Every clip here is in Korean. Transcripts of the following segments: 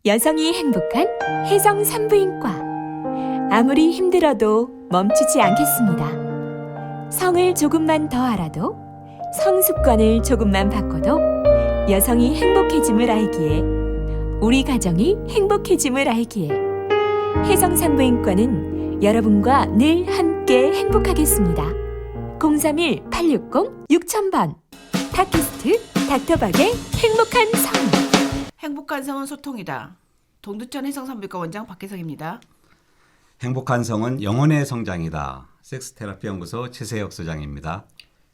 여성이 행복한 혜성 산부인과. 아무리 힘들어도 멈추지 않겠습니다. 성을 조금만 더 알아도, 성습관을 조금만 바꿔도 여성이 행복해짐을 알기에, 우리 가정이 행복해짐을 알기에 혜성 산부인과는 여러분과 늘 함께 행복하겠습니다. 031-860-6000번 팟캐스트 닥터박의 행복한 성. 행복한 성은 소통이다. 동두천 혜성산부인과 원장 박혜성입니다. 행복한 성은 영혼의 성장이다. 섹스테라피 연구소 최세혁 소장입니다.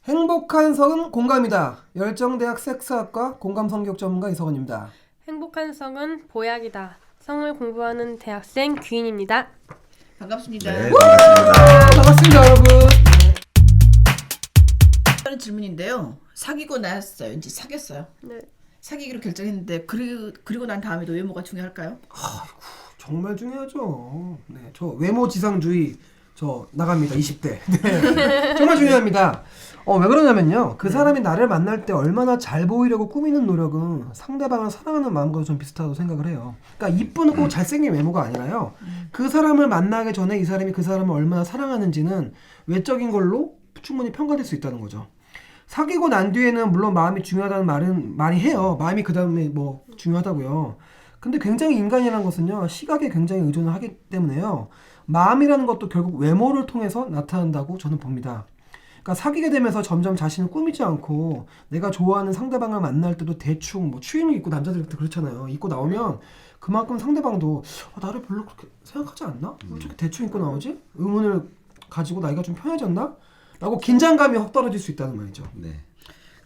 행복한 성은 공감이다. 열정대학 섹스학과 공감성격 전문가 이성원입니다. 행복한 성은 보약이다. 성을 공부하는 대학생 귀인입니다. 반갑습니다. 네, 반갑습니다. 반갑습니다, 여러분. 하는 질문인데요. 사귀고 나왔어요. 이제 사귀었어요. 네. 사귀기로 결정했는데 그리고 난 다음에도 외모가 중요할까요? 정말 중요하죠. 네, 저 외모 지상주의 저 나갑니다. 20대. 네, 정말 중요합니다. 왜 그러냐면요. 그 사람이 나를 만날 때 얼마나 잘 보이려고 꾸미는 노력은 상대방을 사랑하는 마음과도 좀 비슷하다고 생각을 해요. 그러니까 이쁜 꼭 잘생긴 외모가 아니라요. 그 사람을 만나기 전에 이 사람이 그 사람을 얼마나 사랑하는지는 외적인 걸로 충분히 평가될 수 있다는 거죠. 사귀고 난 뒤에는 물론 마음이 중요하다는 말은 많이 해요. 마음이 그 다음에 뭐 중요하다고요. 근데 굉장히 인간이라는 것은요. 시각에 굉장히 의존을 하기 때문에요. 마음이라는 것도 결국 외모를 통해서 나타난다고 저는 봅니다. 그러니까 사귀게 되면서 점점 자신을 꾸미지 않고 내가 좋아하는 상대방을 만날 때도 대충 뭐 추리닝 입고 남자들 그렇잖아요. 입고 나오면 그만큼 상대방도 나를 별로 그렇게 생각하지 않나? 왜 저렇게 대충 입고 나오지? 의문을 가지고 나이가 좀 편해졌나? 라고 긴장감이 확 떨어질 수 있다는 말이죠. 네.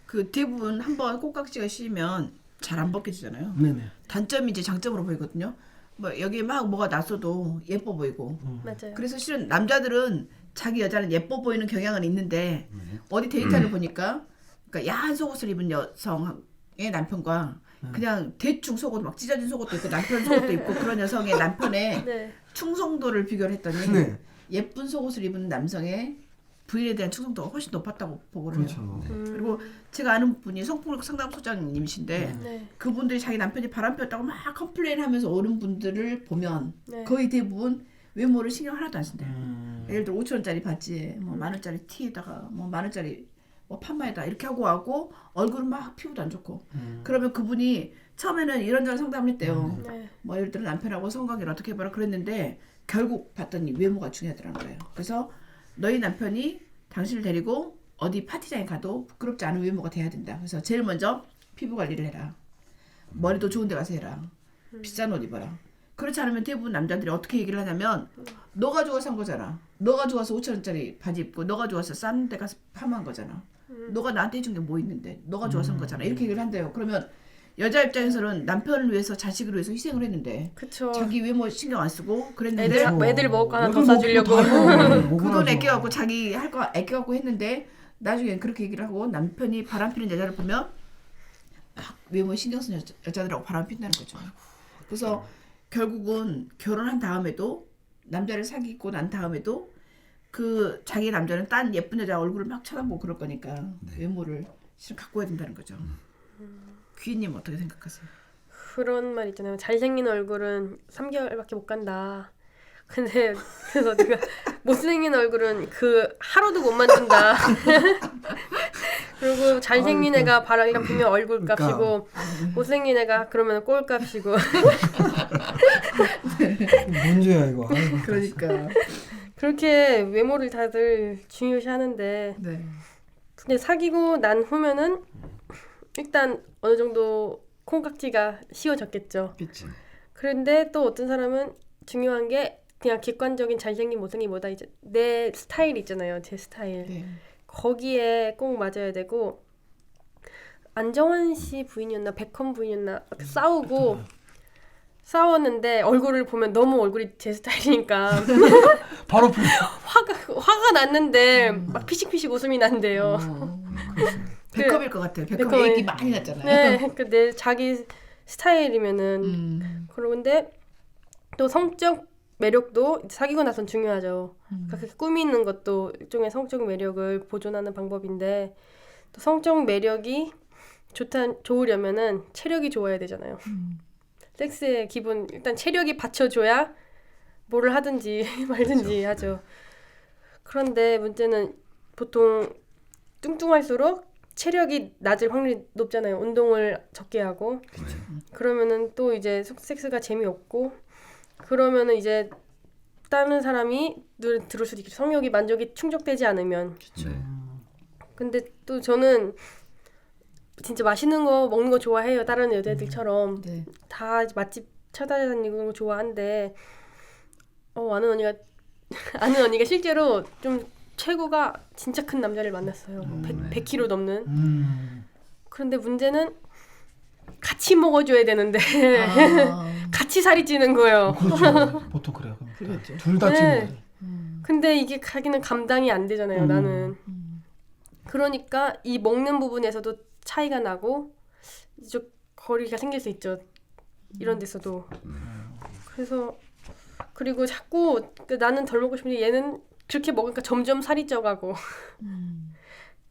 그 대부분 한번 꼭깍지가 씌면 잘 안 벗겨지잖아요. 네네. 단점이 이제 장점으로 보이거든요. 뭐 여기에 막 뭐가 났어도 예뻐 보이고. 맞아요. 그래서 실은 남자들은 자기 여자는 예뻐 보이는 경향은 있는데 어디 데이터를 보니까 그러니까 야한 속옷을 입은 여성의 남편과 그냥 대충 속옷 막 찢어진 속옷도 있고 남편 속옷도 입고 그런 여성의 남편의 네. 충성도를 비교를 했더니 네. 예쁜 속옷을 입은 남성의 부인에 대한 충성도가 훨씬 높았다고 보고를 해요. 그렇죠. 그리고 제가 아는 분이 성폭력 상담소장님이신데 네. 그분들이 자기 남편이 바람 피웠다고 막 컴플레인하면서 오는 분들을 보면 네. 거의 대부분 외모를 신경 하나도 안 쓴대요. 예를 들어 5,000원짜리 바지에 뭐 10,000원짜리 티에다가 뭐 10,000원짜리 뭐 판마에다 이렇게 하고 얼굴은 막 피부도 안 좋고 그러면 그분이 처음에는 이런저런 상담을 했대요. 네. 뭐 예를 들어 남편하고 성관계를 어떻게 해봐라 그랬는데 결국 봤더니 외모가 중요하더라는 거예요. 그래서 너희 남편이 당신을 데리고 어디 파티장에 가도 부끄럽지 않은 외모가 돼야 된다. 그래서 제일 먼저 피부 관리를 해라. 머리도 좋은 데 가서 해라. 비싼 옷 입어라. 그렇지 않으면 대부분 남자들이 어떻게 얘기를 하냐면 너가 좋아서 산 거잖아. 너가 좋아서 5,000원짜리 바지 입고 너가 좋아서 싼 데 가서 파마한 거잖아. 너가 나한테 해준 게 뭐 있는데 너가 좋아서 산 거잖아. 이렇게 얘기를 한대요. 그러면 여자 입장에서는 남편을 위해서 자식을 위해서 희생을 했는데 그쵸. 자기 외모 신경 안 쓰고 그랬는데 애들 먹을 거 하나 더 애들 사주려고. 먹고 다 해요. 그 돈 억울하죠. 아껴갖고 자기 할 거 아껴갖고 했는데 나중에 그렇게 얘기를 하고 남편이 바람피는 여자를 보면 막 외모에 신경 쓰는 여자들하고 바람핀다는 거죠. 그래서 결국은 결혼한 다음에도 남자를 사귀고 난 다음에도 그 자기 남자는 딴 예쁜 여자 얼굴을 막 쳐다보고 그럴 거니까 외모를 실은 갖고 해야 된다는 거죠. 귀인님 어떻게 생각하세요? 그런 말 있잖아요. 잘생긴 얼굴은 3개월밖에 못 간다. 근데 그래서 내가 못생긴 얼굴은 그 하루도 못 만든다. 그리고 잘생긴 애가 바람이랑 피면 얼굴 값이고 못생긴 애가 그러면 꼴 값이고. 문제야 이거. 아이고. 그러니까 그렇게 외모를 다들 중요시하는데 네. 근데 사귀고 난 후면은 일단 어느 정도 콩깍지가 씌워졌겠죠. 그렇죠. 그런데 또 어떤 사람은 중요한 게 그냥 객관적인 잘생긴 못생긴보다 이제 내 스타일 있잖아요. 제 스타일. 네. 거기에 꼭 맞아야 되고 안정환 씨 부인이었나 백헌 부인이었나 싸웠는데 얼굴을 보면 너무 얼굴이 제 스타일이니까 바로 풀려. 화가 났는데 막 피식피식 웃음이 난대요. 백업일 것 같아요. 백업 백업이- 얘기 많이 났잖아요. 네, 그 내 자기 스타일이면은 그런데 또 성적 매력도 사귀고 나선 중요하죠. 그러니까 그렇게 꾸미는 것도 일종의 성적 매력을 보존하는 방법인데 또 성적 매력이 좋으려면은 체력이 좋아야 되잖아요. 섹스의 기본 일단 체력이 받쳐줘야 뭐를 하든지 말든지 하죠. 그런데 문제는 보통 뚱뚱할수록 체력이 낮을 확률이 높잖아요. 운동을 적게 하고 그러면은 또 이제 섹스가 재미없고 그러면은 이제 다른 사람이 눈에 들을 수도 있겠죠. 성욕이 만족이 충족되지 않으면. 네. 근데 또 저는 진짜 맛있는 거 먹는 거 좋아해요. 다른 여자들처럼 네. 다 맛집 찾아다니는 거 좋아하는데 아는 언니가 실제로 좀 최고가 진짜 큰 남자를 만났어요. 100kg 넘는. 그런데 문제는 같이 먹어줘야 되는데 같이 살이 찌는 거예요. 그렇죠. 보통 그래요. 그렇죠. 둘 다 네. 찌는. 근데 이게 가기는 감당이 안 되잖아요. 나는. 그러니까 이 먹는 부분에서도 차이가 나고 이제 거리가 생길 수 있죠. 이런 데서도. 그래서 그리고 자꾸 나는 덜 먹고 싶은데 얘는 그렇게 먹으니까 점점 살이 쪄가고.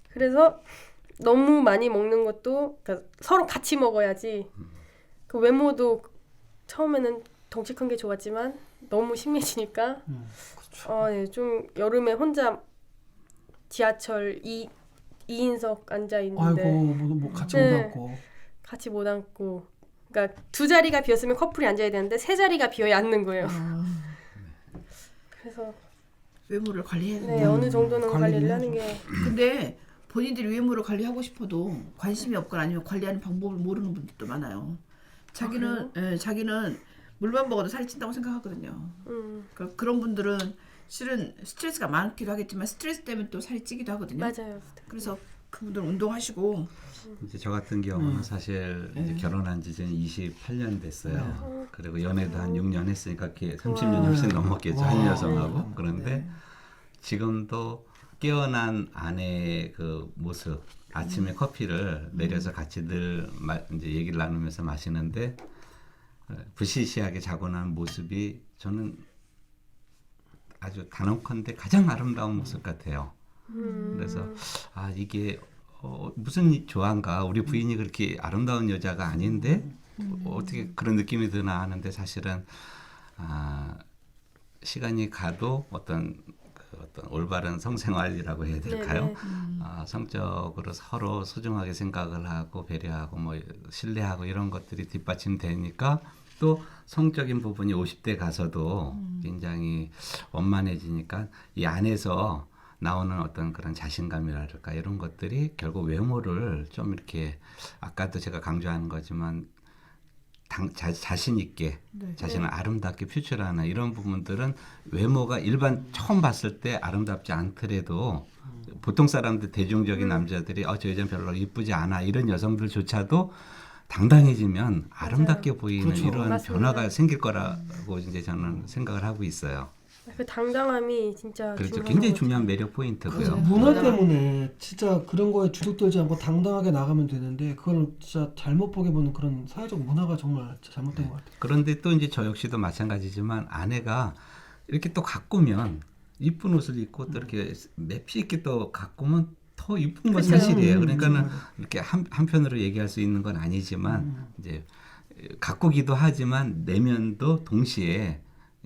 그래서 너무 많이 먹는 것도 그러니까 서로 같이 먹어야지. 그 외모도 처음에는 덩치 큰 게 좋았지만 너무 심해지니까 네, 좀 여름에 혼자 지하철 2인석 앉아 있는데 아이고 뭐 같이 못 네. 앉고. 같이 못 앉고 그러니까 두 자리가 비었으면 커플이 앉아야 되는데 세 자리가 비어야 앉는 거예요. 그래서 외모를 관리해야 네, 된다. 어느 정도는 관리를 관리를 하는 게 근데 본인들이 외모를 관리하고 싶어도 관심이 없거나 아니면 관리하는 방법을 모르는 분들도 많아요. 자기는 물만 먹어도 살이 찐다고 생각하거든요. 그러니까 그런 분들은 실은 스트레스가 많기도 하겠지만 스트레스 때문에 또 살이 찌기도 하거든요. 맞아요. 그래서 그분들 운동하시고 이제 저 같은 경우는 사실 이제 결혼한 지 지금 28년 됐어요. 그리고 연애도 한 6년 했으니까 이렇게 30년 훨씬 넘었겠죠. 한 여성하고. 그런데 지금도 깨어난 아내의 그 모습, 아침에 커피를 내려서 같이 늘 이제 얘기를 나누면서 마시는데 부시시하게 자고 난 모습이 저는 아주 단언컨대 가장 아름다운 모습 같아요. 그래서 이게 무슨 조화인가, 우리 부인이 그렇게 아름다운 여자가 아닌데 어떻게 그런 느낌이 드나 하는데 사실은 시간이 가도 어떤 올바른 성생활이라고 해야 될까요? 성적으로 서로 소중하게 생각을 하고 배려하고 뭐 신뢰하고 이런 것들이 뒷받침되니까 또 성적인 부분이 50대 가서도 굉장히 원만해지니까 이 안에서 나오는 어떤 그런 자신감이랄까 이런 것들이 결국 외모를 좀 이렇게 아까도 제가 강조하는 거지만 자신 있게 자신을 아름답게 표출하는 이런 부분들은 외모가 일반 처음 봤을 때 아름답지 않더라도 보통 사람들 대중적인 남자들이 저 여자는 별로 이쁘지 않아 이런 여성들조차도 당당해지면 아름답게 보이는 그렇죠. 이런 맞습니다. 변화가 생길 거라고 이제 저는 생각을 하고 있어요. 그 당당함이 진짜 그렇죠. 중요한 굉장히 것 중요한 매력 포인트고요. 문화 때문에 진짜 그런 거에 주눅들지 않고 당당하게 나가면 되는데 그걸 진짜 잘못 보게 보는 그런 사회적 문화가 정말 잘못된 것 같아요. 그런데 또 이제 저 역시도 마찬가지지만 아내가 이렇게 또 가꾸면 이쁜 옷을 입고 또 이렇게 맵시 있게 또 가꾸면 더 이쁜 건 그쵸. 사실이에요. 그러니까는 이렇게 한편으로 얘기할 수 있는 건 아니지만 이제 가꾸기도 하지만 내면도 동시에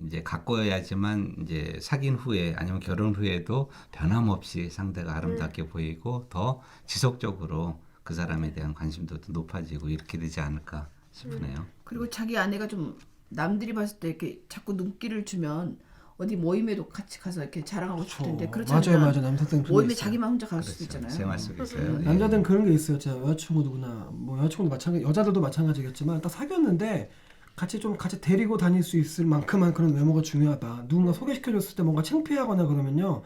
이제 가꿔야지만 이제 사귄 후에 아니면 결혼 후에도 변함없이 상대가 아름답게 보이고 더 지속적으로 그 사람에 대한 관심도 더 높아지고 이렇게 되지 않을까 싶으네요. 그리고 자기 아내가 좀 남들이 봤을 때 이렇게 자꾸 눈길을 주면 어디 모임에도 같이 가서 이렇게 자랑하고 싶을 텐데 그렇지 않으면 맞아요. 남성들 모임에 자기만 혼자 갈 수도 그렇죠. 있잖아요. 생활 속에서요. 예. 남자들은 그런 게 있어요. 제 여자친구 누구나 뭐 여자친구도 마찬가지, 여자들도 마찬가지겠지만 딱 사귀었는데 같이 데리고 다닐 수 있을 만큼만 그런 외모가 중요하다. 누군가 소개시켜줬을 때 뭔가 창피하거나 그러면요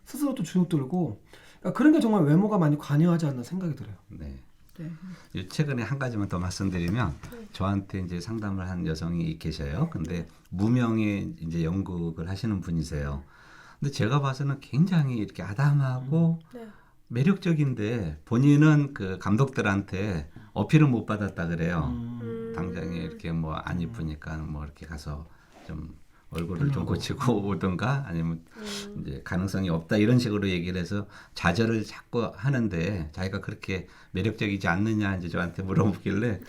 스스로 또 주눅 들고 그러니까 그런 게 정말 외모가 많이 관여하지 않나 생각이 들어요. 네. 네. 최근에 한 가지만 더 말씀드리면 저한테 이제 상담을 한 여성이 계셔요. 근데 무명의 이제 연극을 하시는 분이세요. 근데 제가 봐서는 굉장히 이렇게 아담하고 매력적인데 본인은 그 감독들한테 어필을 못 받았다 그래요. 당장에 이렇게 뭐 안 이쁘니까 뭐 이렇게 가서 좀 얼굴을 좀 고치고 오든가 아니면 이제 가능성이 없다 이런 식으로 얘기를 해서 좌절을 자꾸 하는데 자기가 그렇게 매력적이지 않느냐 이제 저한테 물어보길래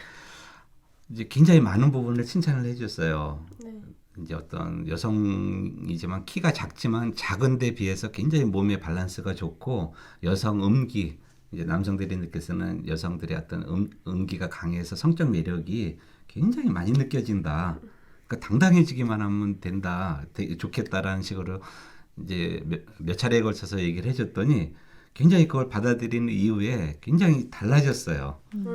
이제 굉장히 많은 부분을 칭찬을 해줬어요. 네. 이제 어떤 여성이지만 키가 작지만 작은데 비해서 굉장히 몸의 밸런스가 좋고 여성 음기 이제 남성들이 느껴서는 여성들의 어떤 음기가 강해서 성적 매력이 굉장히 많이 느껴진다. 그러니까 당당해지기만 하면 된다. 되게 좋겠다라는 식으로 이제 몇 차례에 걸쳐서 얘기를 해줬더니 굉장히 그걸 받아들이는 이후에 굉장히 달라졌어요. 네.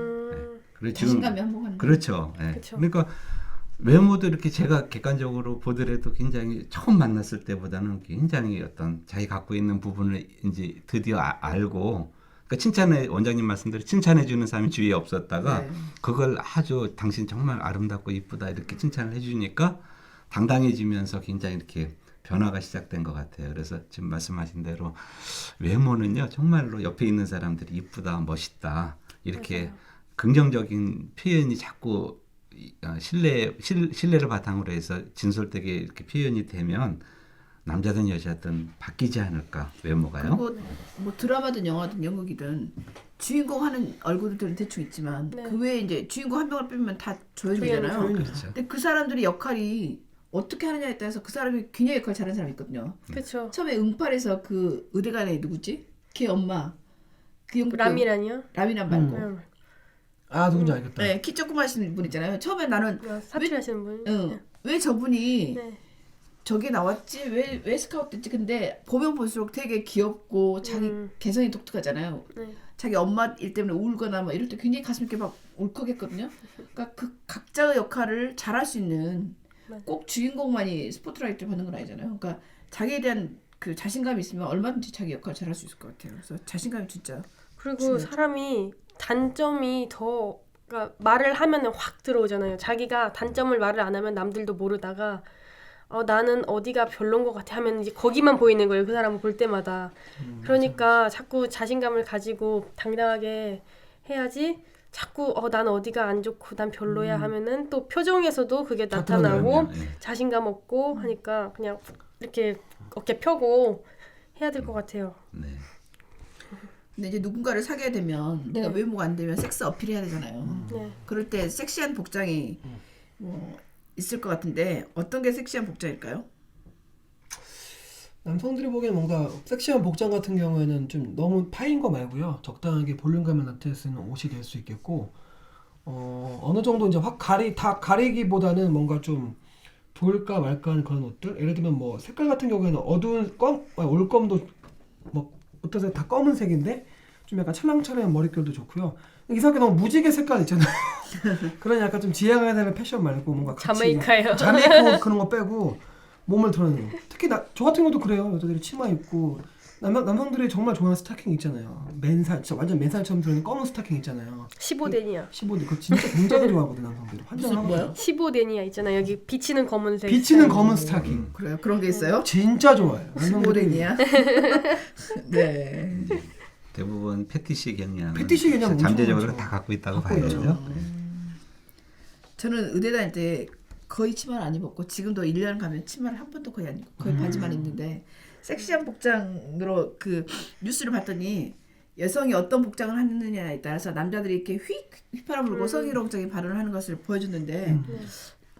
그리고 지금 자신감이 한몫하는 그렇죠. 예. 그쵸. 그러니까 외모도 이렇게 제가 객관적으로 보더라도 굉장히 처음 만났을 때보다는 굉장히 어떤 자기 갖고 있는 부분을 이제 드디어 알고 그러니까 칭찬해 원장님 말씀대로 칭찬해 주는 사람이 주위에 없었다가 네. 그걸 아주 당신 정말 아름답고 이쁘다 이렇게 칭찬을 해주니까 당당해지면서 굉장히 이렇게 변화가 시작된 것 같아요. 그래서 지금 말씀하신 대로 외모는요 정말로 옆에 있는 사람들이 이쁘다 멋있다 이렇게 맞아요. 긍정적인 표현이 자꾸 신뢰를 바탕으로 해서 진솔되게 이렇게 표현이 되면 남자든 여자든 바뀌지 않을까 외모가요. 그리고 뭐 드라마든 영화든 연극이든 주인공 하는 얼굴들은 대충 있지만 네. 그 외에 이제 주인공 한 명을 빼면 다 조연이잖아요. 조연. 그렇죠. 근데 그 사람들의 역할이 어떻게 하느냐에 따라서 그 사람이 굉장히 역할 잘하는 사람이 있거든요. 그렇죠. 처음에 응팔에서 그 의대간에 누구지? 걔 엄마 그 연극 라미란이요? 라미란 말고 응. 아 누군지 알겠다. 네, 키 조금 하시는 분 있잖아요. 처음에 나는 사투리하시는 분. 응, 왜 저분이 네. 저게 나왔지? 왜 스카우트 됐지? 근데 보면 볼수록 되게 귀엽고 자기 개성이 독특하잖아요. 네. 자기 엄마 일 때문에 울거나 뭐 이럴 때 굉장히 가슴이 이렇게 막 울컥했거든요. 그러니까 그 각자의 역할을 잘할 수 있는 맞아요. 꼭 주인공만이 스포트라이트를 받는 건 아니잖아요. 그러니까 자기에 대한 그 자신감이 있으면 얼마든지 자기 역할을 잘할 수 있을 것 같아요. 그래서 자신감이 진짜 그리고 중요하죠. 사람이 단점이 더 그러니까 말을 하면 확 들어오잖아요. 자기가 단점을 말을 안 하면 남들도 모르다가 나는 어디가 별론 것 같아 하면 이제 거기만 보이는 거예요. 그 사람을 볼 때마다. 그러니까 자꾸 자신감을 가지고 당당하게 해야지. 자꾸 나는 어디가 안 좋고 난 별로야 하면은 또 표정에서도 그게 다 나타나고 네. 자신감 없고 하니까 그냥 이렇게 어깨 펴고 해야 될 것 같아요. 네. 근데 이제 누군가를 사귀어야 되면 내가 네. 외모가 안 되면 섹스 어필해야 되잖아요. 네. 그럴 때 섹시한 복장이 뭐 있을 것 같은데 어떤 게 섹시한 복장일까요? 남성들이 보기엔 뭔가 섹시한 복장 같은 경우에는 좀 너무 파인 거 말고요. 적당하게 볼륨감을 나타낼 수 있는 옷이 될 수 있겠고 어느 정도 이제 확 가리기보다는 뭔가 좀 보일까 말까 하는 그런 옷들. 예를 들면 뭐 색깔 같은 경우에는 어두운 올검도 뭐 어떠세요? 다 검은색인데 좀 약간 찰랑찰랑한 머릿결도 좋고요. 이상하게 너무 무지개 색깔 있잖아요. 그런 약간 좀 지향해야 되는 패션 말고 뭔가 같이 자메이카요. 자메이카 그런 거 빼고 몸을 드러내는 거. 특히 저 같은 경우도 그래요. 여자들이 치마 입고 남성들이 정말 좋아하는 스타킹 있잖아요. 맨살, 진짜 완전 맨살처럼 들어있는 검은 스타킹 있잖아요. 15데니아. 15대 그거 진짜 굉장히 좋아하거든 남성들이. 무슨 환장하거든요. 뭐요? 15데니아 있잖아요. 여기 비치는 검은색. 비치는 검은 스타킹. 그래요? 그런 게 있어요? 진짜 좋아요. 모델이야. 네. 대부분 패티시 개념 패티시 개념 엄청 잠재적으로 많죠. 다 갖고 있다고 갖고 있죠. 봐야죠. 저는 의대 다닐 때 거의 치마를 안 입었고 지금도 1년 가면 치마를 한 번도 거의 안 입고 거의 바지만 입는데 섹시한 복장으로 그 뉴스를 봤더니 여성이 어떤 복장을 하느냐에 따라서 남자들이 이렇게 휘파람 불고 성희롱적인 발언을 하는 것을 보여줬는데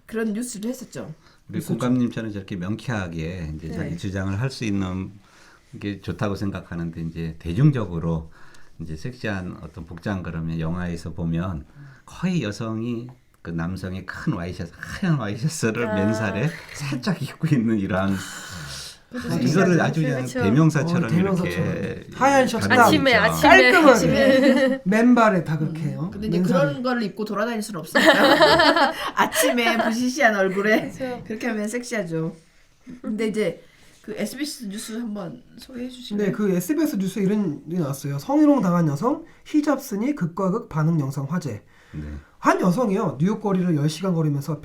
그런 뉴스를 했었죠. 우리 국감님처럼 저렇게 명쾌하게 이제 자기 주장을 할 수 있는 게 좋다고 생각하는데 이제 대중적으로 이제 섹시한 어떤 복장 그러면 영화에서 보면 거의 여성이 그 남성의 큰 와이셔츠 하얀 와이셔츠를 맨살에 살짝 입고 있는 이러한 이거를 아주 그냥 그쵸. 대명사처럼 대명사처럼. 이렇게 하얀 셔츠 아침에 가리고 있죠. 깔끔하게 맨발에 다 그렇게 해요. 근데 이제 맨살에. 그런 거를 입고 돌아다닐 수는 없으니까 아침에 부시시한 얼굴에 그쵸. 그렇게 하면 섹시하죠. 근데 이제 그 SBS 뉴스 한번 소개해 주실래요? 네, 그 SBS 뉴스에 이런 일이 나왔어요. 성희롱 당한 여성 히잡 쓰니 극과 극 반응 영상 화제. 네. 한 여성이요. 뉴욕 거리를 10시간 거리면서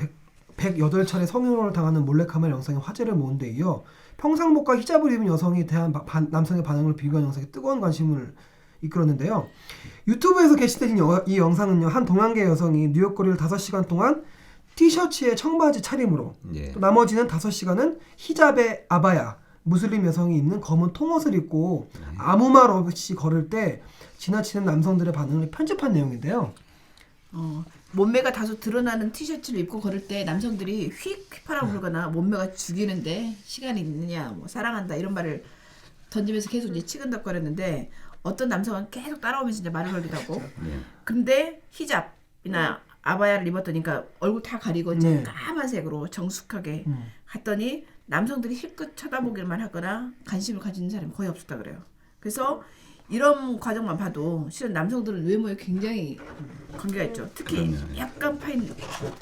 108차례 성희롱을 당하는 몰래카메라 영상이 화제를 모은 데 이어 평상복과 히잡을 입은 여성이 대한 남성의 반응을 비교한 영상이 뜨거운 관심을 이끌었는데요. 유튜브에서 게시된 이 영상은요. 한 동양계 여성이 뉴욕 거리를 5시간 동안 티셔츠에 청바지 차림으로 예. 또 나머지는 5시간은 히잡에 아바야 무슬림 여성이 입는 검은 통옷을 입고 아무 말 없이 걸을 때 지나치는 남성들의 반응을 편집한 내용인데요. 몸매가 다소 드러나는 티셔츠를 입고 걸을 때 남성들이 휘파람 불거나 몸매가 죽이는데 시간이 있느냐, 뭐 사랑한다 이런 말을 던지면서 계속 이제 치근덕거렸는데 어떤 남성은 계속 따라오면서 이제 말을 걸기도 하고. 네. 근데 히잡이나 아바야를 입었더니까 얼굴 다 가리고 이제 네. 까만색으로 정숙하게 갔더니 남성들이 힐끗 쳐다보기만 하거나 관심을 가지는 사람이 거의 없었다 그래요. 그래서 이런 과정만 봐도 실은 남성들은 외모에 굉장히 관계가 있죠. 특히 그럼요. 약간 파인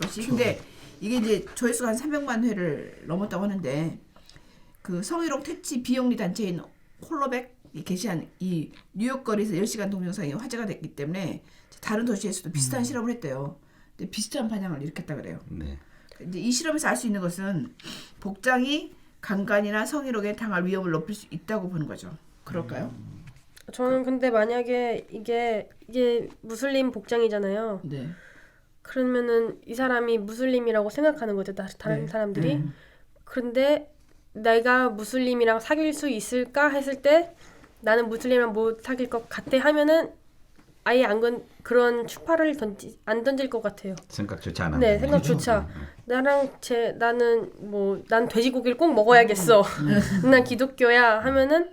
것이. 근데 이게 이제 조회수가 한 300만 회를 넘었다고 하는데 그 성희롱 퇴치 비영리 단체인 홀로백이 게시한 이 뉴욕 거리에서 10시간 동영상이 화제가 됐기 때문에 다른 도시에서도 비슷한 실험을 했대요. 근데 비슷한 반향을 일으켰다 그래요. 네. 이제 이 실험에서 알 수 있는 것은 복장이 강간이나 성희롱에 당할 위험을 높일 수 있다고 보는 거죠. 그럴까요? 저는 근데 만약에 이게 무슬림 복장이잖아요. 네. 그러면은 이 사람이 무슬림이라고 생각하는 거죠. 다른 네. 사람들이. 그런데 내가 무슬림이랑 사귈 수 있을까 했을 때 나는 무슬림이랑 못 사귈 것 같아 하면은 아예 그런 추파를 안 던질 것 같아요. 생각조차 안 하는. 네, 생각조차. 나는 난 돼지고기를 꼭 먹어야겠어. 난 기독교야 하면은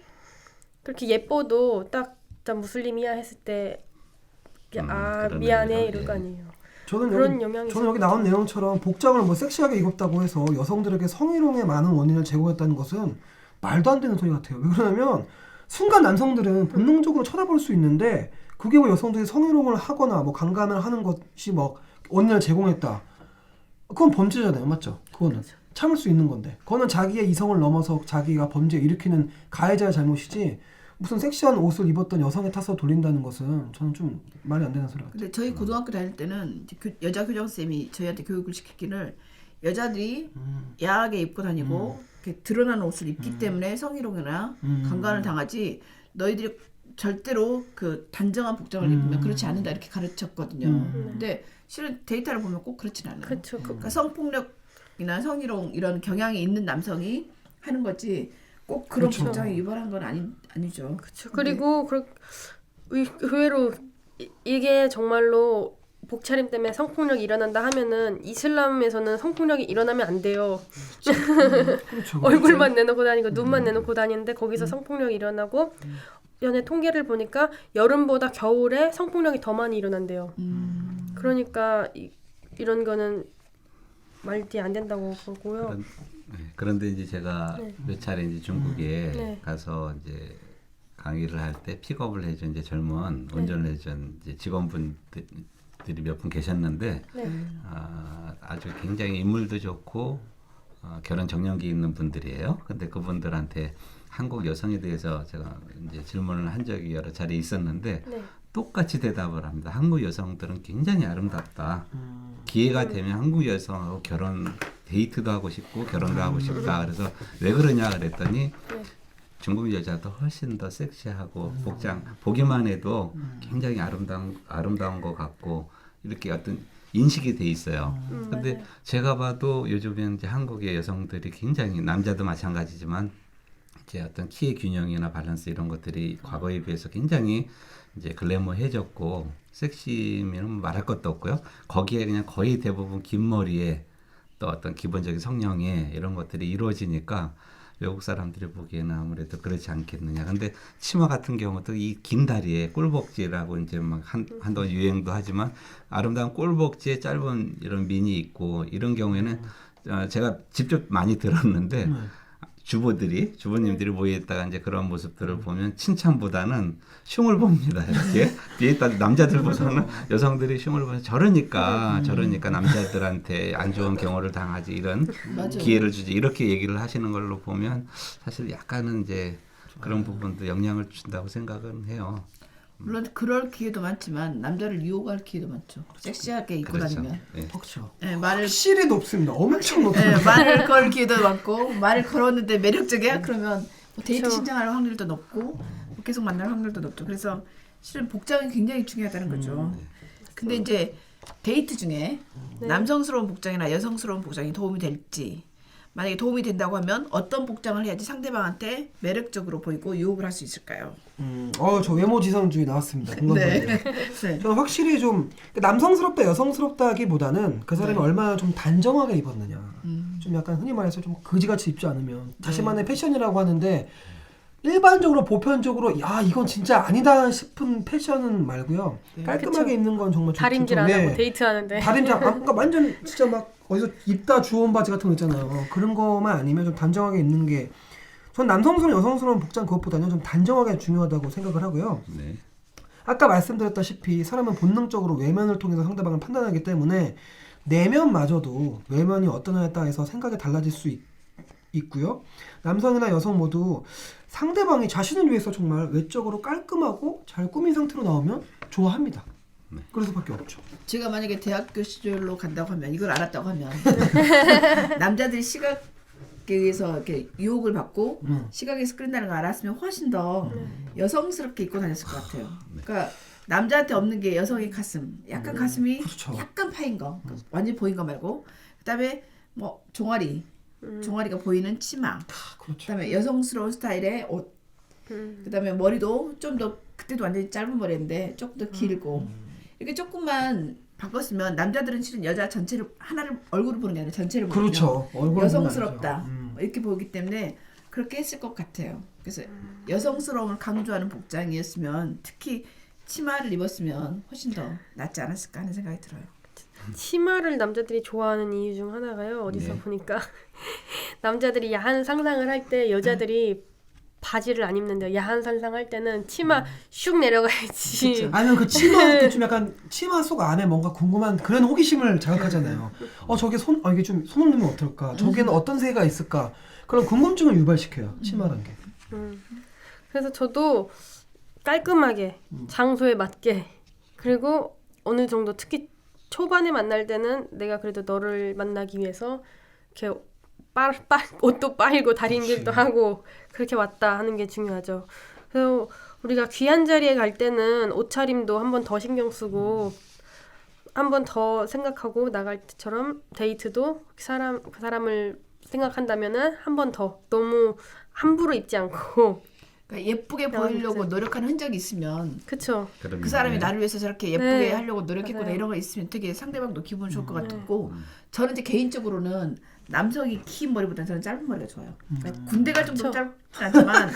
그렇게 예뻐도 딱 무슬림이야 했을 때 그런 미안해 의미로, 이럴 거 예. 아니에요. 저는 여기 나온 내용처럼 복장을 뭐 섹시하게 입었다고 해서 여성들에게 성희롱의 많은 원인을 제공했다는 것은 말도 안 되는 소리 같아요. 왜 그러냐면 순간 남성들은 본능적으로 쳐다볼 수 있는데 그게 뭐 여성들이 성희롱을 하거나 뭐 강간을 하는 것이 뭐 원인을 제공했다. 그건 범죄잖아요, 맞죠? 그거는 참을 수 있는 건데, 그거는 자기의 이성을 넘어서 자기가 범죄를 일으키는 가해자의 잘못이지. 무슨 섹시한 옷을 입었던 여성의 탓을 돌린다는 것은 저는 좀 말이 안 되는 소리 같아요. 근데 저희 고등학교 다닐 때는 이제 여자 교장쌤이 저희한테 교육을 시키기를 여자들이 야하게 입고 다니고 이렇게 드러나는 옷을 입기 때문에 성희롱이나 강간을 당하지 너희들이 절대로 그 단정한 복장을 입으면 그렇지 않는다 이렇게 가르쳤거든요. 근데 실은 데이터를 보면 꼭 그렇진 않아요. 그렇죠. 그러니까 성폭력이나 성희롱 이런 경향이 있는 남성이 하는 거지 꼭 그런 그렇죠. 복장이 유발한 건 아니죠. 그렇죠. 그리고 의외로 이게 정말로 복차림 때문에 성폭력이 일어난다 하면은 이슬람에서는 성폭력이 일어나면 안 돼요. 그렇죠. 얼굴만 내놓고 다니고 눈만 내놓고 다니는데 거기서 성폭력이 일어나고 연애 통계를 보니까 여름보다 겨울에 성폭력이 더 많이 일어난대요. 그러니까 이런 거는 말이 안 된다고 보고요. 그런데 이제 제가 몇 차례 이제 중국에 네. 가서 이제 강의를 할 때 픽업을 해준 이제 젊은 운전을 해준 이제 직원분들이 몇 분 계셨는데 아주 굉장히 인물도 좋고 결혼 정년기 있는 분들이에요. 근데 그분들한테 한국 여성에 대해서 제가 이제 질문을 한 적이 여러 차례 있었는데 똑같이 대답을 합니다. 한국 여성들은 굉장히 아름답다. 기회가 되면 한국 여성하고 데이트도 하고 싶고 결혼도 하고 싶다. 그래서 왜 그러냐 그랬더니 중국 여자도 훨씬 더 섹시하고 복장 보기만 해도 굉장히 아름다운 것 같고 이렇게 어떤 인식이 돼 있어요. 근데 제가 봐도 요즘에 이제 한국의 여성들이 굉장히 남자도 마찬가지지만 이제 어떤 키의 균형이나 밸런스 이런 것들이 과거에 비해서 굉장히 이제 글래머해졌고 섹시면 말할 것도 없고요. 거기에 그냥 거의 대부분 긴 머리에 또 어떤 기본적인 성형에 이런 것들이 이루어지니까 외국 사람들이 보기에는 아무래도 그렇지 않겠느냐. 근데 치마 같은 경우도 이 긴 다리에 꿀복지라고 이제 막 한동안 유행도 하지만 아름다운 꿀복지에 짧은 이런 미니 있고 이런 경우에는 제가 직접 많이 들었는데 주부님들이 모여있다가 이제 그런 모습들을 보면 칭찬보다는 흉을 봅니다. 이렇게 뒤에 남자들 보서는 여성들이 흉을 보면 저러니까 남자들한테 안 좋은 경우를 당하지 이런 맞아요. 기회를 주지 이렇게 얘기를 하시는 걸로 보면 사실 약간은 이제 그런 부분도 영향을 준다고 생각은 해요. 물론 그럴 기회도 많지만 남자를 유혹할 기회도 많죠. 섹시하게 입고 그렇죠. 다니면. 네. 그렇죠. 네, 말을 확실히 높습니다. 엄청 높습니다. 네, 말을 걸 기회도 많고 말을 걸었는데 매력적이야? 그러면 뭐 데이트 신청할 확률도 높고 계속 만날 확률도 높죠. 그래서 실은 복장이 굉장히 중요하다는 거죠. 근데 이제 데이트 중에 남성스러운 복장이나 여성스러운 복장이 도움이 될지 만약에 도움이 된다고 하면 어떤 복장을 해야지 상대방한테 매력적으로 보이고 유혹을 할 수 있을까요? 저 외모지상주의 나왔습니다. 공감받네요. 네. 저는 확실히 좀 남성스럽다 여성스럽다기보다는 그 사람이 얼마나 좀 단정하게 입었느냐. 좀 약간 흔히 말해서 좀 거지같이 입지 않으면 자신만의 패션이라고 하는데 일반적으로 보편적으로 야 이건 진짜 아니다 싶은 패션은 말고요. 깔끔하게 그쵸. 입는 건 정말 좋죠. 다림질 안 하고 네. 데이트하는데. 다림질 그러니까 완전 진짜 막 어디서 입다 주운 바지 같은 거 있잖아요. 그런 거만 아니면 좀 단정하게 입는 게 전 남성스러운 여성스러운 복장 그것보다는 좀 단정하게 중요하다고 생각을 하고요. 네. 아까 말씀드렸다시피 사람은 본능적으로 외면을 통해서 상대방을 판단하기 때문에 내면마저도 외면이 어떠냐에 따라서 생각이 달라질 수 있고요. 남성이나 여성 모두 상대방이 자신을 위해서 정말 외적으로 깔끔하고 잘 꾸민 상태로 나오면 좋아합니다. 그럴 수밖에 없죠. 제가 만약에 대학교 시절로 간다고 하면 이걸 알았다고 하면 남자들이 시각에 의해서 이렇게 유혹을 받고 시각에서 끌린다는 걸 알았으면 훨씬 더 여성스럽게 입고 다녔을 것 같아요. 그러니까 남자한테 없는 게 여성의 가슴, 약간 가슴이 그렇죠. 약간 파인 거, 완전 보인 거 말고 그다음에 뭐 종아리가 보이는 치마, 그렇죠. 그다음에 여성스러운 스타일의 옷, 그다음에 머리도 좀 더 그때도 완전히 짧은 머리인데 조금 더 길고 이렇게 조금만 바꿨으면 남자들은 실은 여자 전체를 하나를 얼굴을 보는 게 아니라 전체를 보거든요. 그렇죠. 얼굴은 여성스럽다 아니죠. 이렇게 보기 때문에 그렇게 했을 것 같아요. 그래서 여성스러움을 강조하는 복장이었으면 특히 치마를 입었으면 훨씬 더 낫지 않았을까 하는 생각이 들어요. 치마를 남자들이 좋아하는 이유 중 하나가요. 어디서 네. 보니까 남자들이 야한 상상을 할 때 여자들이 바지를 안 입는데 야한 상상할 때는 치마 슉 내려가야지. 아니면 그 치마 할 때 좀 약간 치마 속 안에 뭔가 궁금한 그런 호기심을 자극하잖아요. 저게 이게 좀 손을 넣으면 어떨까? 저게는 어떤 새가 있을까? 그런 궁금증을 유발시켜요. 치마란 게. 그래서 저도 깔끔하게 장소에 맞게 그리고 어느 정도 특히 초반에 만날 때는 내가 그래도 너를 만나기 위해서 이렇게 옷도 빨고 다림질도 하고 그렇게 왔다 하는 게 중요하죠. 그래서 우리가 귀한 자리에 갈 때는 옷차림도 한 번 더 신경 쓰고 한 번 더 생각하고 나갈 때처럼 데이트도 그 사람을 생각한다면은 한 번 더 너무 함부로 입지 않고 그러니까 예쁘게 보이려고 노력하는 흔적이 있으면 그쵸. 그 사람이 나를 위해서 저렇게 예쁘게 네. 하려고 노력했구나 맞아요. 이런 거 있으면 되게 상대방도 기분 좋을 것 같고 저는 이제 개인적으로는 남성이 긴 머리보다는 저는 짧은 머리가 좋아요. 그러니까 군대 갈 정도로 짧진 않지만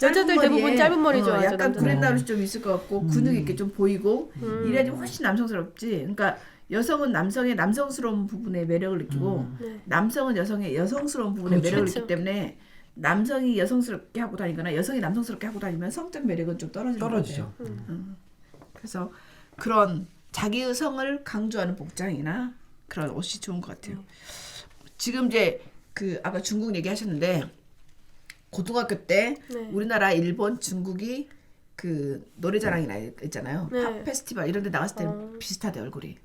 여자들 짧은 대부분 머리에, 짧은 머리 좋아하죠, 약간 남자는. 그랜다웃이 좀 있을 것 같고 근육 있게 좀 보이고 이래야지 훨씬 남성스럽지. 그러니까 여성은 남성의 남성스러운 부분에 매력을 느끼고 남성은 여성의 여성스러운 부분에 그렇죠. 매력을 그렇죠. 느끼기 때문에 남성이 여성스럽게 하고 다니거나 여성이 남성스럽게 하고 다니면 성적 매력은 좀 떨어지죠. 그래서 그런 자기의 성을 강조하는 복장이나 그런 옷이 좋은 것 같아요. 지금 이제 그 아까 중국 얘기하셨는데 고등학교 때 네. 우리나라, 일본, 중국이 그 노래자랑이나 있잖아요. 네. 팝 페스티벌 이런 데 나갔을 때 비슷하대 얼굴이.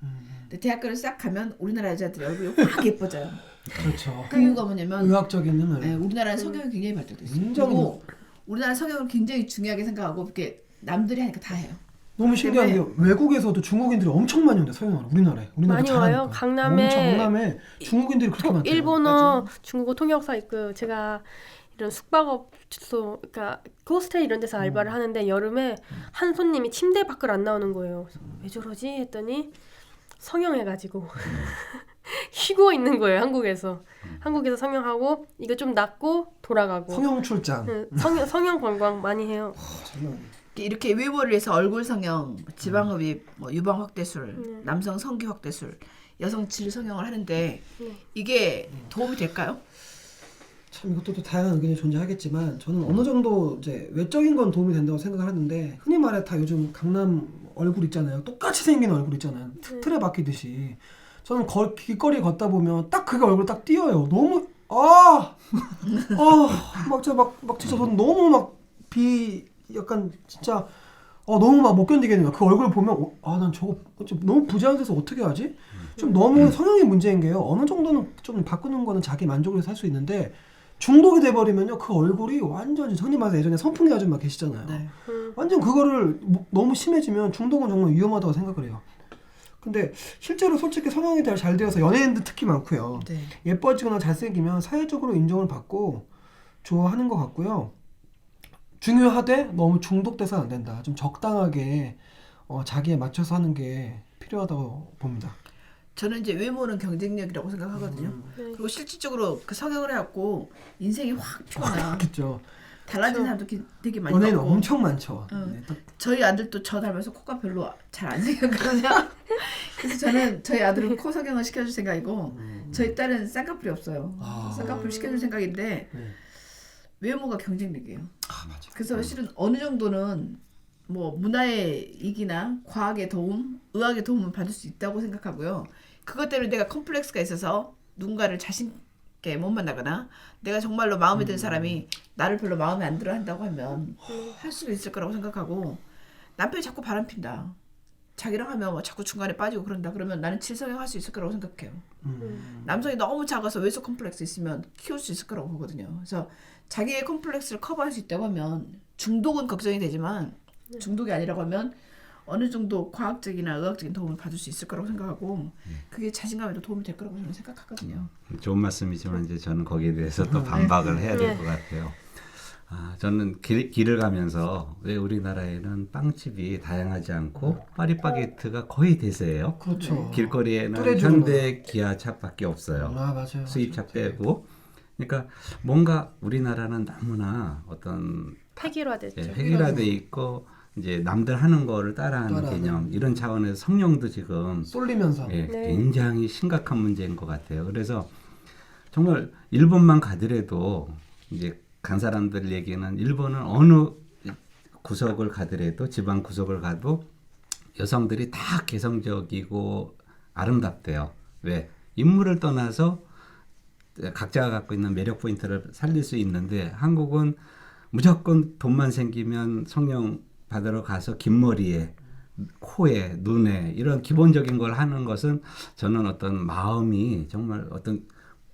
근데 대학교를 싹 가면 우리나라 여자들의 얼굴이 확 예뻐져요. 그렇죠. 그 이유가 뭐냐면 의학적인 힘을. 우리나라는 성형이 굉장히 발달돼 있어요. 굉장히 그리고 우리나라 성형을 굉장히 중요하게 생각하고 이렇게 남들이 하니까 다 해요. 너무 신기한 게 외국에서도 중국인들이 엄청 많이 온대 서영을 우리나라에. 우리나라 많이 잘하니까. 와요. 강남에 엄청 강남에 중국인들이 그렇게 많대요. 일본어, 중국어 통역사 있고 제가 이런 숙박업소, 그러니까 호스텔 이런 데서 알바를 하는데 여름에 한 손님이 침대 밖을 안 나오는 거예요. 그래서 왜 저러지 했더니 성형해가지고 쉬고 있는 거예요. 한국에서 성형하고 이거 좀 낫고 돌아가고. 성형 출장. 성형 관광 많이 해요. 장난 아니에요. 이렇게 외모를 위해서 얼굴 성형, 지방흡입, 뭐 유방 확대술, 남성 성기 확대술, 여성 질 성형을 하는데 이게 도움이 될까요? 참 이것도 또 다양한 의견이 존재하겠지만 저는 어느 정도 이제 외적인 건 도움이 된다고 생각을 하는데 흔히 말해 다 요즘 강남 얼굴 있잖아요. 똑같이 생긴 얼굴 있잖아요. 틀에 박히듯이. 저는 길거리 걷다 보면 딱 그게 얼굴 딱 띄어요. 너무 막 진짜 저는 너무 막 약간 진짜 너무 막 못 견디겠네요. 그 얼굴 보면 난 저거 좀 너무 부자연스러워서 어떻게 하지? 좀 너무 성형이 문제인 게요. 어느 정도는 좀 바꾸는 거는 자기 만족을 위해서 할 수 있는데 중독이 돼버리면요 그 얼굴이 완전히 흔히 말해서 예전에 선풍기 아줌마 계시잖아요. 네. 완전 그거를 너무 심해지면 중독은 정말 위험하다고 생각을 해요. 근데 실제로 솔직히 성형이 잘 되어서 연예인들 특히 많고요. 네. 예뻐지거나 잘생기면 사회적으로 인정을 받고 좋아하는 것 같고요. 중요하되 너무 중독돼서는 안 된다. 좀 적당하게 자기에 맞춰서 하는 게 필요하다고 봅니다. 저는 이제 외모는 경쟁력이라고 생각하거든요. 네. 그리고 실질적으로 그 성형을 해갖고 인생이 확 피어나. 그렇죠. 달라진 사람도 되게 많이 연예인 봤고. 엄청 많죠. 응. 네, 또 저희 아들도 저 닮아서 코가 별로 잘 안 생겼거든요. 그래서 저는 저희 아들은 코 성형을 시켜줄 생각이고 저희 딸은 쌍꺼풀이 없어요. 쌍꺼풀 시켜줄 생각인데 네. 외모가 경쟁력이에요. 맞아. 그래서 실은 어느 정도는 뭐 문화의 이기나 과학의 도움, 의학의 도움을 받을 수 있다고 생각하고요. 그것 때문에 내가 컴플렉스가 있어서 누군가를 자신 있게 못 만나거나 내가 정말로 마음에 드는 사람이 나를 별로 마음에 안 들어 한다고 하면 할 수도 있을 거라고 생각하고 남편이 자꾸 바람핀다. 자기랑 하면 뭐 자꾸 중간에 빠지고 그런다. 그러면 나는 칠성형 할 수 있을 거라고 생각해요. 남성이 너무 작아서 외속 컴플렉스 있으면 키울 수 있을 거라고 보거든요. 그래서 자기의 컴플렉스를 커버할 수 있다고 하면 중독은 걱정이 되지만 중독이 아니라고 하면 어느 정도 과학적이나 의학적인 도움을 받을 수 있을 거라고 생각하고 그게 자신감에도 도움이 될 거라고 저는 생각하거든요. 좋은 말씀이지만 이제 저는 거기에 대해서 또 반박을 해야 될 것 같아요. 저는 길을 가면서 왜 우리나라에는 빵집이 다양하지 않고 파리바게트가 거의 대세예요. 그렇죠. 길거리에는 뚜레쥬르 현대 기아차밖에 없어요. 맞아요. 수입차 빼고. 그러니까 뭔가 우리나라는 너무나 어떤 획일화됐죠. 획일화돼 있고 이제 남들 하는 거를 따라하는 개념 이런 차원에서 성령도 지금 쏠리면서 네. 굉장히 심각한 문제인 것 같아요. 그래서 정말 일본만 가더라도 이제 간 사람들 얘기는 일본은 어느 구석을 가더라도 지방 구석을 가도 여성들이 다 개성적이고 아름답대요. 왜? 인물을 떠나서 각자가 갖고 있는 매력 포인트를 살릴 수 있는데 한국은 무조건 돈만 생기면 성령 받으러 가서 긴 머리에 코에 눈에 이런 기본적인 걸 하는 것은 저는 어떤 마음이 정말 어떤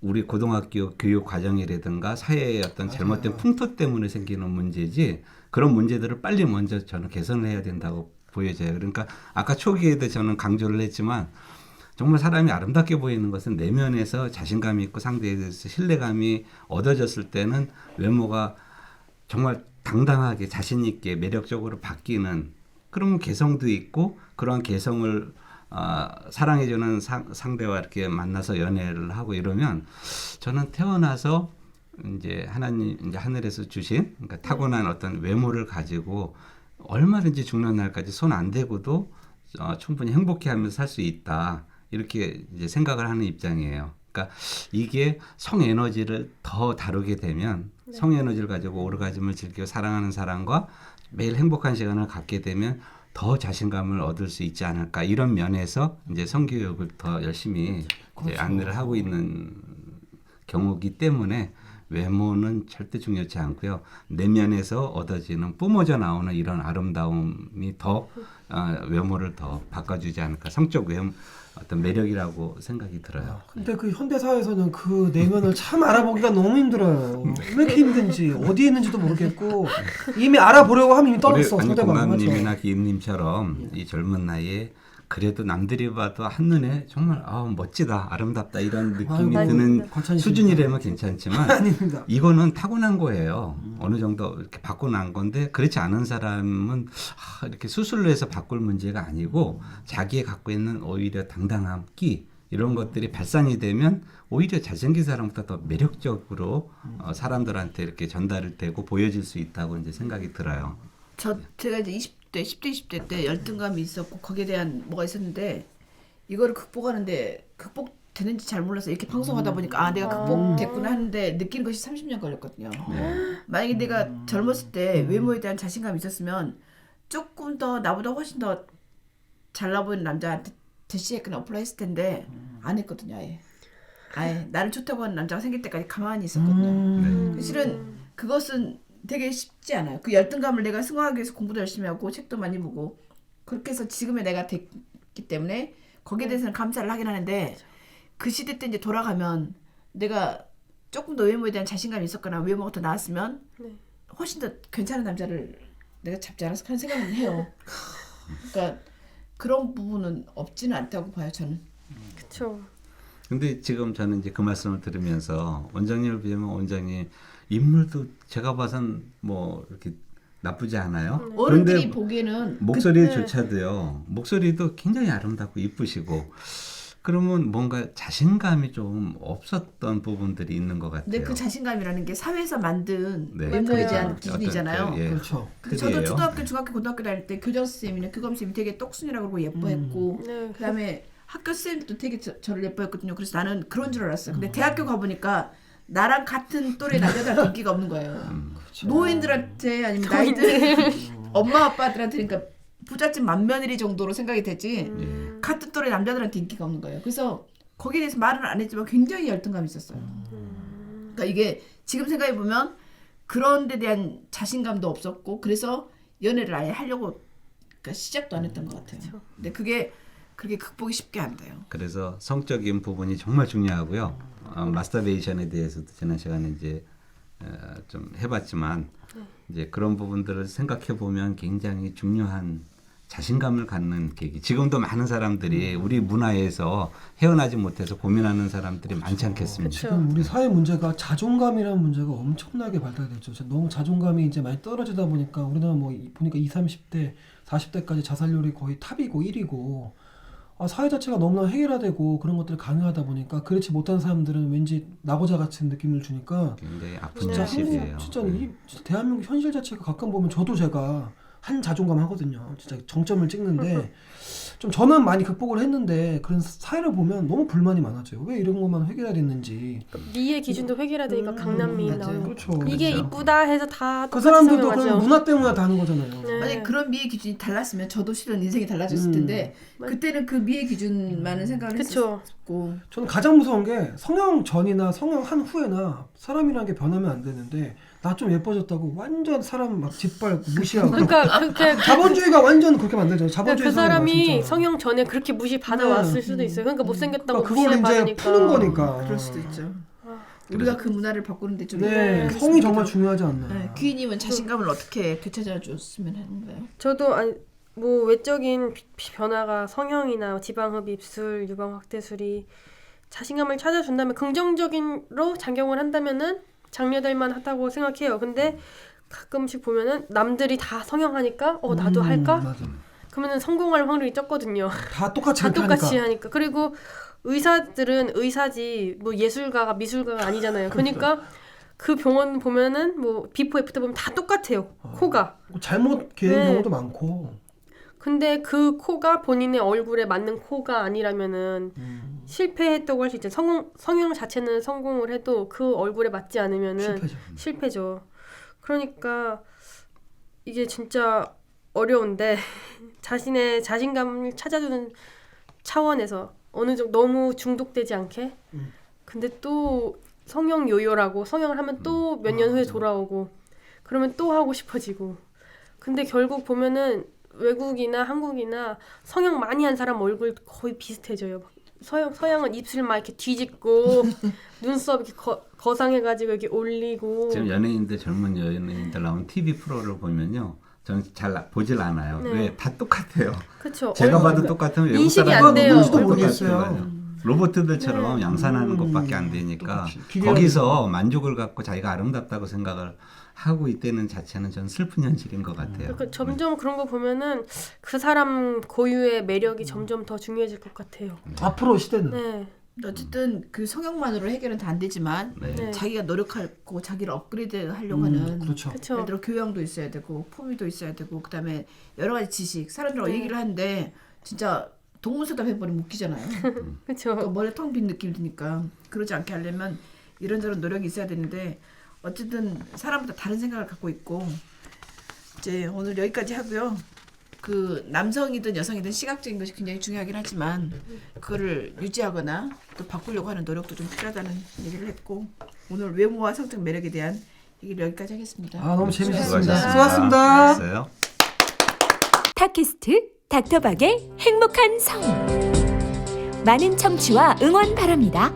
우리 고등학교 교육 과정이라든가 사회의 어떤 잘못된 풍토 때문에 생기는 문제지 그런 문제들을 빨리 먼저 저는 개선을 해야 된다고 보여져요. 그러니까 아까 초기에도 저는 강조를 했지만 정말 사람이 아름답게 보이는 것은 내면에서 자신감이 있고 상대에 대해서 신뢰감이 얻어졌을 때는 외모가 정말 당당하게 자신 있게 매력적으로 바뀌는 그런 개성도 있고 그러한 개성을 사랑해주는 상대와 이렇게 만나서 연애를 하고 이러면 저는 태어나서 이제 하나님 이제 하늘에서 주신 그러니까 타고난 어떤 외모를 가지고 얼마든지 죽는 날까지 손 안 대고도 충분히 행복해하면서 살 수 있다 이렇게 이제 생각을 하는 입장이에요. 그러니까 이게 성 에너지를 더 다루게 되면 성 에너지를 가지고 오르가즘을 즐기고 사랑하는 사람과 매일 행복한 시간을 갖게 되면 더 자신감을 얻을 수 있지 않을까 이런 면에서 이제 성교육을 더 열심히 이제 안내를 하고 있는 경우이기 때문에 외모는 절대 중요치 않고요. 내면에서 얻어지는 뿜어져 나오는 이런 아름다움이 더 외모를 더 바꿔주지 않을까 성적 외모 어떤 매력이라고 생각이 들어요. 근데 그 현대 사회에서는 그 내면을 참 알아보기가 너무 힘들어요. 왜 이렇게 힘든지 어디에 있는지도 모르겠고 이미 알아보려고 하면 이미 떨어졌어. 우리 상대방이. 공감님이나 기임님처럼 이 젊은 나이에 그래도 남들이 봐도 한눈에 정말 멋지다, 아름답다 이런 느낌이 아이고, 드는 과찬이십니다. 수준이라면 괜찮지만 아닙니다. 이거는 타고난 거예요. 어느 정도 이렇게 바꿔난 건데 그렇지 않은 사람은 이렇게 수술을 해서 바꿀 문제가 아니고 자기의 갖고 있는 오히려 당당함, 끼 이런 것들이 발산이 되면 오히려 잘생긴 사람보다 더 매력적으로 사람들한테 이렇게 전달이 되고 보여질 수 있다고 이제 생각이 들어요. 제가 이제 10대, 20대 때 열등감이 있었고 거기에 대한 뭐가 있었는데 이거를 극복하는데 극복되는지 잘 몰라서 이렇게 방송하다 보니까 내가 극복됐구나 하는데 느끼는 것이 30년 걸렸거든요. 만약에 내가 젊었을 때 외모에 대한 자신감이 있었으면 조금 더 나보다 훨씬 더 잘나 보이는 남자한테 대시했거나 어플라이 했을 텐데 안 했거든요. 아예 나를 좋다고 하는 남자가 생길 때까지 가만히 있었거든요. 실은 그것은 되게 쉽지 않아요. 그 열등감을 내가 승화하기 위해서 공부도 열심히 하고 책도 많이 보고 그렇게 해서 지금의 내가 됐기 때문에 거기에 대해서는 감사를 하긴 하는데 그 시대 때 이제 돌아가면 내가 조금 더 외모에 대한 자신감이 있었거나 외모가 더 나았으면 훨씬 더 괜찮은 남자를 내가 잡지 않았을까 하는 생각은 해요. 그러니까 그런 부분은 없지는 않다고 봐요 저는. 그렇죠. 근데 지금 저는 이제 그 말씀을 들으면서 원장님을 비하면 원장님 인물도 제가 봐선 뭐 이렇게 나쁘지 않아요. 어른들이 그런데 보기에는 목소리조차도요. 목소리도 굉장히 아름답고 이쁘시고 그러면 뭔가 자신감이 좀 없었던 부분들이 있는 것 같아요. 근데 그 자신감이라는 게 사회에서 만든 네. 외모에 맞아요. 대한 기준이잖아요. 어떤 예. 그렇죠. 근데 저도 그래요. 초등학교, 중학교, 고등학교 다닐 때 교장 선생님이나 교감 선생님이 되게 똑순이라고 그러고 예뻐했고 네. 그다음에 학교 선생님도 되게 저를 예뻐했거든요. 그래서 나는 그런 줄 알았어요. 근데 대학교 가보니까 나랑 같은 또래 남자들한테 인기가 없는 거예요. 노인들한테 아니면 나이들 엄마 아빠들한테 그러니까 부잣집 맏며느리 정도로 생각이 되지 같은 또래 남자들한테 인기가 없는 거예요. 그래서 거기에 대해서 말은 안 했지만 굉장히 열등감이 있었어요. 그러니까 이게 지금 생각해 보면 그런 데 대한 자신감도 없었고 그래서 연애를 아예 하려고 그러니까 시작도 안 했던 것 같아요. 근데 그게 그렇게 극복이 쉽게 안 돼요. 그래서 성적인 부분이 정말 중요하고요. 마스터베이션에 대해서도 지난 시간에 이제 좀 해봤지만 이제 그런 부분들을 생각해 보면 굉장히 중요한 자신감을 갖는 계기. 지금도 많은 사람들이 우리 문화에서 헤어나지 못해서 고민하는 사람들이 많지 않겠습니까? 그쵸. 지금 우리 사회 문제가 자존감이라는 문제가 엄청나게 발달됐죠. 너무 자존감이 이제 많이 떨어지다 보니까 우리나라 뭐 보니까 20, 30대, 40대까지 자살률이 거의 탑이고 1위고 사회 자체가 너무나 획일화되고 그런 것들이 가능하다 보니까 그렇지 못한 사람들은 왠지 낙오자 같은 느낌을 주니까 굉장히 아픈 진짜 현실이에요. 진짜 네. 이 진짜 대한민국 현실 자체가 가끔 보면 저도 제가 한 자존감 하거든요. 진짜 정점을 찍는데 좀 저는 많이 극복을 했는데 그런 사회를 보면 너무 불만이 많아져요. 왜 이런 것만 획일화됐는지. 미의 기준도 획일화되니까 강남미 맞아요. 나오는 그렇죠. 이게 그렇죠. 이쁘다 해서 다 그 똑같이 사람들도 설명하죠. 그런 문화 때문에 다 하는 거잖아요. 네. 만약 그런 미의 기준이 달랐으면 저도 실은 인생이 달라졌을 텐데 그때는 그 미의 기준만은 생각을 그쵸. 했었고 저는 가장 무서운 게 성형 전이나 성형 한 후에나 사람이라는 게 변하면 안 되는데 나 좀 예뻐졌다고 완전 사람 막 짓밟고 무시하고 그러니까 그렇게 자본주의가 완전 그렇게 만들죠. 자본주의 그 사람이 사회가 진짜. 성형 전에 그렇게 무시 받아왔을 수도 있어요. 그러니까 못생겼다고 그러니까 그걸 이제 무시받으니까. 푸는 거니까. 그럴 수도 있죠. 우리가 그 문화를 바꾸는데 좀 네, 그렇습니다. 성이 정말 중요하지 않나. 네, 귀인님은 자신감을 어떻게 되찾아줬으면 하는 거예요? 저도 뭐 외적인 변화가 성형이나 지방흡입, 입술, 유방 확대술이 자신감을 찾아준다면 긍정적인로 작용을 한다면은 장려될 만하다고 생각해요. 근데 가끔씩 보면은 남들이 다 성형하니까 나도 할까? 맞아. 그러면은 성공할 확률이 적거든요. 다 똑같이 다 그렇게 똑같이 하니까. 하니까. 그리고 의사들은 의사지 뭐 예술가가 미술가가 아니잖아요. 그러니까 그 병원 보면은 뭐 비포 애프터 보면 다 똑같아요. 코가. 잘못 개인 네. 경우도 많고. 근데 그 코가 본인의 얼굴에 맞는 코가 아니라면은 실패했다고 할 수 있잖아요. 성형 자체는 성공을 해도 그 얼굴에 맞지 않으면은 실패죠. 그러니까 이게 진짜 어려운데 자신의 자신감을 찾아주는 차원에서 어느 정도 너무 중독되지 않게. 근데 또 성형 요요라고 성형을 하면 또 몇 년 후에 돌아오고 그러면 또 하고 싶어지고. 근데 결국 보면은 외국이나 한국이나 성형 많이 한 사람 얼굴 거의 비슷해져요. 서양은 입술 막 이렇게 뒤집고 눈썹 이렇게 거상해가지고 이렇게 올리고. 지금 연예인들 젊은 연예인들 나온 TV 프로를 보면요, 저는 잘 보질 않아요. 네. 왜 다 똑같아요. 그쵸. 제가 봐도 똑같으면 외국 인식이 사람은 안 돼요. 누군지도 얼굴이. 모르겠어요. 로봇들처럼 양산하는 것밖에 안 되니까 거기서 만족을 갖고 자기가 아름답다고 생각을 하고 있다는 자체는 전 슬픈 현실인 것 같아요. 그러니까 점점 그런 거 보면은 그 사람 고유의 매력이 점점 더 중요해질 것 같아요. 앞으로 시대는. 네. 어쨌든 그 성형만으로 해결은 다 안 되지만 네. 자기가 노력하고 자기를 업그레이드 하려고 하는 그렇죠. 그쵸. 예를 들어 교양도 있어야 되고 품위도 있어야 되고 그다음에 여러 가지 지식 사람들하고 얘기를 하는데 진짜 동문서답 해버리면 웃기잖아요. 그쵸. 그러니까 머리 텅 빈 느낌이 드니까 그러지 않게 하려면 이런저런 노력이 있어야 되는데 어쨌든 사람마다 다른 생각을 갖고 있고 이제 오늘 여기까지 하고요. 그 남성이든 여성이든 시각적인 것이 굉장히 중요하긴 하지만 그거를 유지하거나 또 바꾸려고 하는 노력도 좀 필요하다는 얘기를 했고 오늘 외모와 성적 매력에 대한 얘기를 여기까지 하겠습니다. 너무 재밌었습니다. 수고하셨습니다. 수고하셨습니다. 팟캐스트 닥터박의 행복한 성 많은 청취와 응원 바랍니다.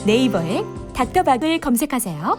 네이버에 닥터박을 검색하세요.